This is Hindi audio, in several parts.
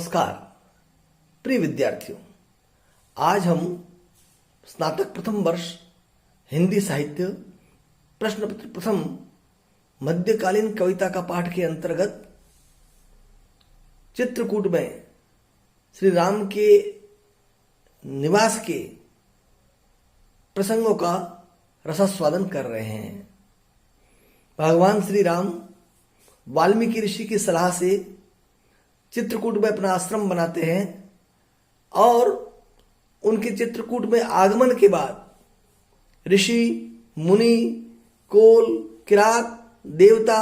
नमस्कार प्रिय विद्यार्थियों, आज हम स्नातक प्रथम वर्ष हिंदी साहित्य प्रश्न पत्र प्रथम मध्यकालीन कविता का पाठ के अंतर्गत चित्रकूट में श्री राम के निवास के प्रसंगों का रसास्वादन कर रहे हैं। भगवान श्री राम वाल्मीकि ऋषि की सलाह से चित्रकूट में अपना आश्रम बनाते हैं और उनके चित्रकूट में आगमन के बाद ऋषि, मुनि, कोल, किरात, देवता,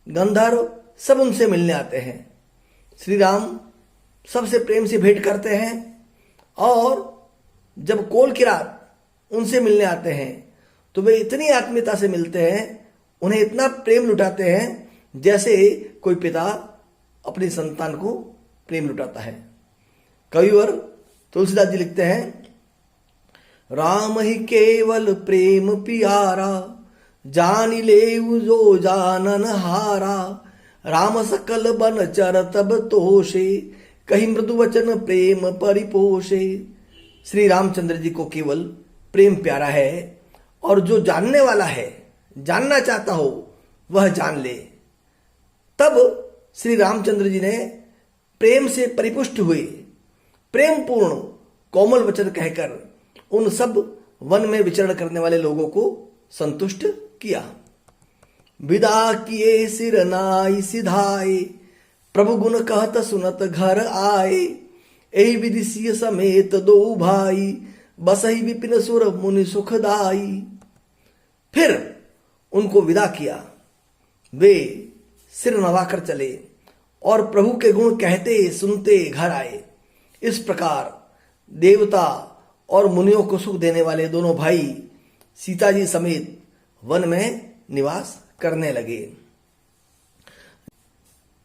गंधर्व सब उनसे मिलने आते हैं। श्री राम सबसे प्रेम से भेंट करते हैं और जब कोल, किरात उनसे मिलने आते हैं तो वे इतनी आत्मीयता से मिलते हैं, उन्हें इतना प्रेम लुटाते हैं जैसे कोई पिता अपनी संतान को प्रेम लुटाता है। कविवर तुलसीदास जी लिखते हैं, राम ही केवल प्रेम पियारा, जानी लेउ जो जानन हारा, राम सकल बन चर तब तोषे, कही मृदु वचन प्रेम परिपोषे। श्री रामचंद्र जी को केवल प्रेम प्यारा है और जो जानने वाला है, जानना चाहता हो वह जान ले। तब श्री रामचंद्र जी ने प्रेम से परिपुष्ट हुए प्रेम पूर्ण कोमल वचन कहकर उन सब वन में विचरण करने वाले लोगों को संतुष्ट किया। विदा किए सिर नाई सिधाए, प्रभु गुण कहत सुनत घर आए, एहि विधि सिय समेत दो भाई, बसहि विपिन सुर मुनि सुखदाई। फिर उनको विदा किया, वे सिर नवाकर चले और प्रभु के गुण कहते सुनते घर आए। इस प्रकार देवता और मुनियों को सुख देने वाले दोनों भाई सीता जी समेत वन में निवास करने लगे।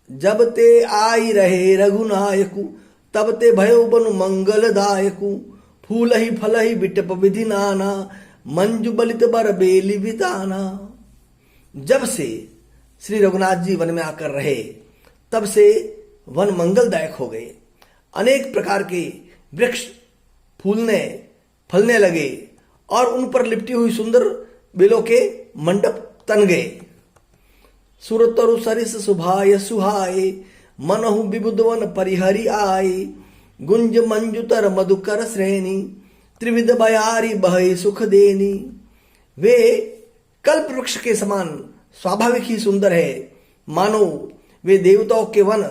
जब ते आई रहे रघुनायकु, तब ते भयो बनु मंगलदायकु, फूल ही फल ही बिटप विधि नाना, मंजु बलित बर बेली बिताना। जब से श्री रघुनाथ जी वन में आकर रहे तब से वन मंगलदायक हो गए। अनेक प्रकार के वृक्ष फूलने फलने लगे और उन पर लिपटी हुई सुंदर बेलों के मंडप तन गए। सुरतरु सरिस सुभाय सुहाए, मनहु विबुधवन परिहरि आए, गुंज मंजुतर मधुकर श्रेणी, त्रिविध बयारी बहे सुख देनी। वे कल्प वृक्ष के समान स्वाभाविक ही सुंदर है, मानो वे देवताओं के वन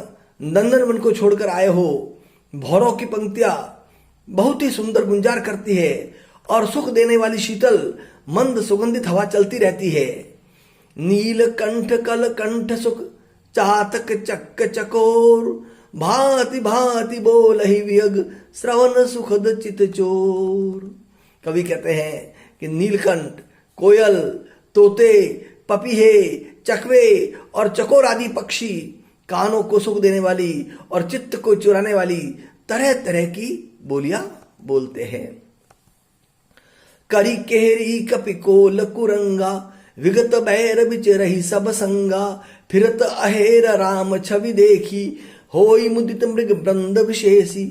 नंदन वन को छोड़कर आए हो। भौरों की पंक्तियां बहुत ही सुंदर गुंजार करती है और सुख देने वाली शीतल मंद सुगंधित हवा चलती रहती है। नील कंठ कल कंठ सुख, चातक चक्क चकोर, भांति भांति बोल ही वियग, श्रवण सुखद चित चोर। कवि कहते हैं कि नीलकंठ, कोयल, तोते, पपीहे, चकवे और चकोर आदि पक्षी कानों को सुख देने वाली और चित्त को चुराने वाली तरह तरह की बोलियां बोलते हैं। करी केहरी कपिकोल कुरंगा, विगत बैर बिच रही सब संगा, फिरत अहेर राम छवि देखी, होई मुदित मृग वृंद विशेषी।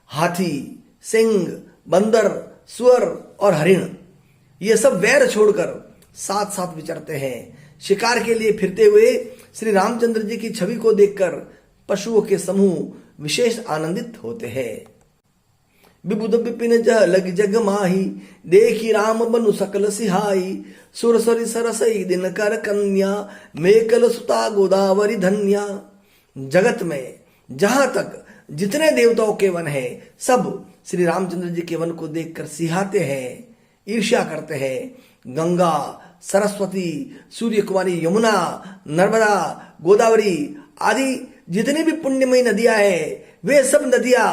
हाथी, सिंह, बंदर, सुअर और हरिण ये सब वैर छोड़कर साथ साथ विचरते हैं। शिकार के लिए फिरते हुए श्री रामचंद्र जी की छवि को देखकर पशुओं के समूह विशेष आनंदित होते हैं। विबुध विपिन जह लग जग माही, देखी राम बनु सकल सिहाई, सुर सरि सरसई दिन कर कन्या, मेकल सुता गोदावरी धन्या। जगत में जहां तक जितने देवताओं के वन है सब श्री रामचंद्र जी के वन को देखकर सिहाते हैं, ईर्ष्या करते हैं। गंगा, सरस्वती, सूर्य कुमारी, यमुना, नर्मदा, गोदावरी आदि जितनी भी पुण्यमयी नदियां हैं वे सब नदियां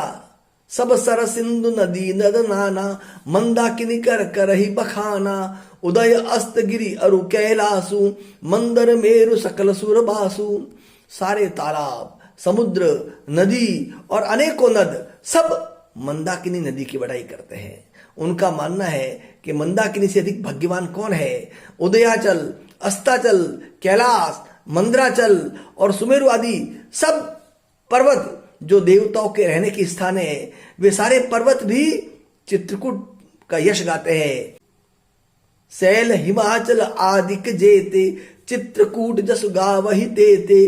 सब सर सिंधु नदी नद नाना, मंदाकिनी कर करही बखाना, उदय अस्त गिरी अरु कैलासु, मंदर मेरु सकल सुर बासु। सारे तालाब, समुद्र, नदी और अनेकों नद सब मंदाकिनी नदी की बड़ाई करते हैं। उनका मानना है कि मंदाकिनी से अधिक भाग्यवान कौन है। उदयाचल, अस्ताचल, कैलाश, मंदराचल और सुमेरु आदि सब पर्वत जो देवताओं के रहने के स्थान है, वे सारे पर्वत भी चित्रकूट का यश गाते हैं। शैल हिमाचल आदिक जेते, चित्रकूट जस गावहि तेते।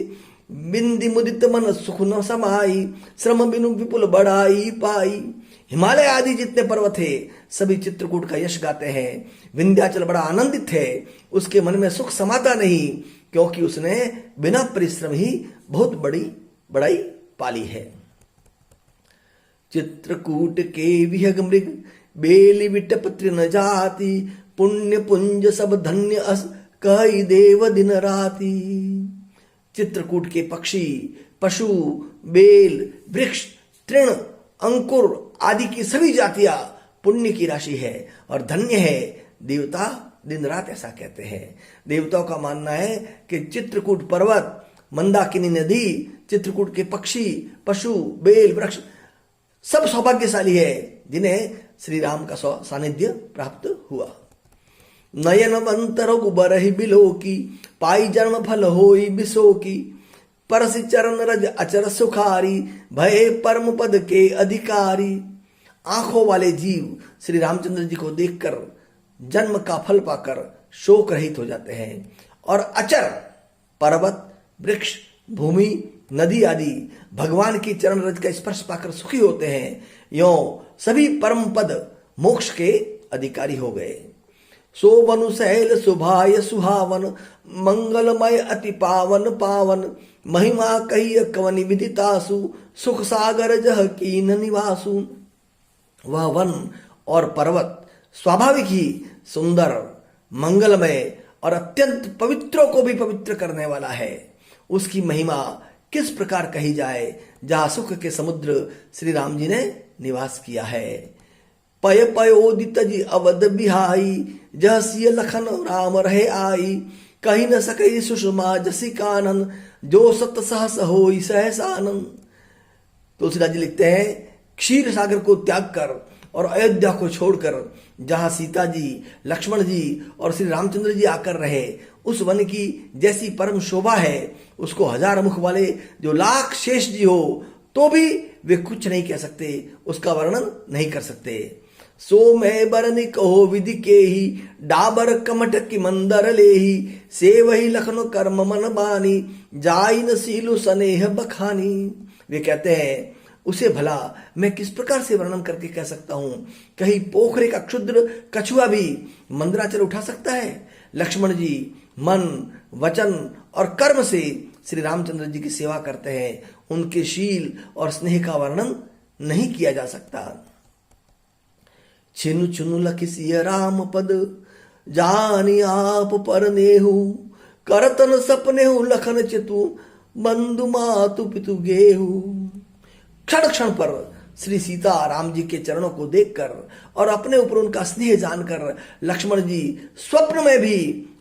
बिंदि मुदित मन सुख न समाई, श्रम बिनु विपुल बढ़ाई पाई। हिमालय आदि जितने पर्वत है सभी चित्रकूट का यश गाते हैं। विंध्याचल बड़ा आनंदित है, उसके मन में सुख समाता नहीं, क्योंकि उसने बिना परिश्रम ही बहुत बड़ी बड़ाई पाली है। चित्रकूट के विहग मृग, बेली विटप तृण जाति। पुण्य पुंज सब धन्य अस, कई देव दिन राति। चित्रकूट के पक्षी, पशु, बेल, वृक्ष, तृण, अंकुर आदि की सभी जातियां पुण्य की राशि है और धन्य है। देवता दिन रात ऐसा कहते हैं। देवताओं का मानना है कि चित्रकूट पर्वत, मंदाकिनी नदी, चित्रकूट के पक्षी, पशु, बेल, वृक्ष सब सौभाग्यशाली है जिन्हें श्री राम का सानिध्य प्राप्त हुआ। नयनवंत रघुबर बिलो की, पाई जन्म फल होई बिसो की। परसि चरण रज अचर सुखारी, भय परम पद के अधिकारी। आंखों वाले जीव श्री रामचंद्र जी को देखकर जन्म का फल पाकर शोक रहित हो जाते हैं और अचर पर्वत, वृक्ष, भूमि, नदी आदि भगवान की चरण रज का स्पर्श पाकर सुखी होते हैं। यों सभी परम पद मोक्ष के अधिकारी हो गए। सोबनु शैल सुभाय सुहावन, मंगलमय अति पावन पावन। महिमा कही कवनि विदितासु, सुख सागर जह कीन निवासु। वह वन और पर्वत स्वाभाविक ही सुंदर, मंगलमय और अत्यंत पवित्रों को भी पवित्र करने वाला है। उसकी महिमा किस प्रकार कही जाए, जहां सुख के समुद्र श्री राम जी ने निवास किया है। पय पयोदित जी अवध बिहाई, जह सिय लखन राम रहे आई। कही न सके सुषमा जसी कानन, जो सत सहस होई सहसानन। तुलसीदास जी लिखते हैं, क्षीर सागर को त्याग कर और अयोध्या को छोड़कर जहां सीता जी, लक्ष्मण जी और श्री रामचंद्र जी आकर रहे, उस वन की जैसी परम शोभा है, उसको हजार मुख वाले जो लाख शेष जी हो तो भी वे कुछ नहीं कह सकते, उसका वर्णन नहीं कर सकते। सो मैं बरनि कहो विधि के ही, डाबर कमठ की मंदर ले ही। से वही लखन कर्म मन बानी, जाई न सीलु स्नेह बखानी। वे कहते हैं, उसे भला मैं किस प्रकार से वर्णन करके कह सकता हूं। कहीं पोखरे का क्षुद्र कछुआ भी मंदराचल उठा सकता है। लक्ष्मण जी मन, वचन और कर्म से श्री रामचंद्र जी की सेवा करते हैं। उनके शील और स्नेह का वर्णन नहीं किया जा सकता। छिनु छुनु लखिसिय राम पद, जानी आप पर नेहु। करतन सपनेहु लखन चितु, बंधु मातु पितु गेहु। क्षण क्षण पर श्री सीता राम जी के चरणों को देखकर और अपने ऊपर उनका स्नेह जानकर लक्ष्मण जी स्वप्न में भी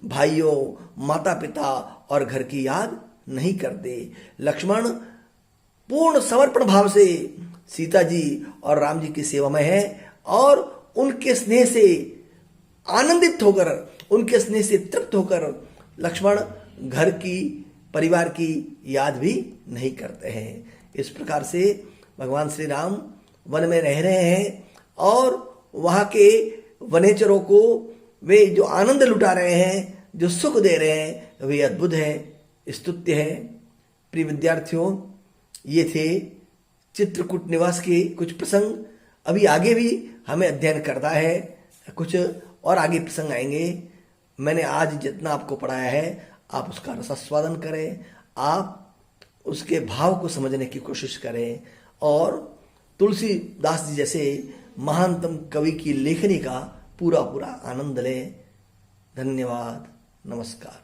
भाइयों, माता पिता और घर की याद नहीं करते। लक्ष्मण पूर्ण समर्पण भाव से सीता जी और राम जी की सेवा में है और उनके स्नेह से आनंदित होकर, उनके स्नेह से तृप्त होकर लक्ष्मण घर की, परिवार की याद भी नहीं करते हैं। इस प्रकार से भगवान श्री राम वन में रह रहे हैं और वहां के वनेचरों को वे जो आनंद लुटा रहे हैं, जो सुख दे रहे हैं, वे अद्भुत है, स्तुत्य है। प्रिय विद्यार्थियों, ये थे चित्रकूट निवास के कुछ प्रसंग। अभी आगे भी हमें अध्ययन करना है, कुछ और आगे प्रसंग आएंगे। मैंने आज जितना आपको पढ़ाया है आप उसका रसास्वादन करें, आप उसके भाव को समझने की कोशिश करें और तुलसीदास जी जैसे महानतम कवि की लेखनी का पूरा पूरा आनंद लें। धन्यवाद, नमस्कार।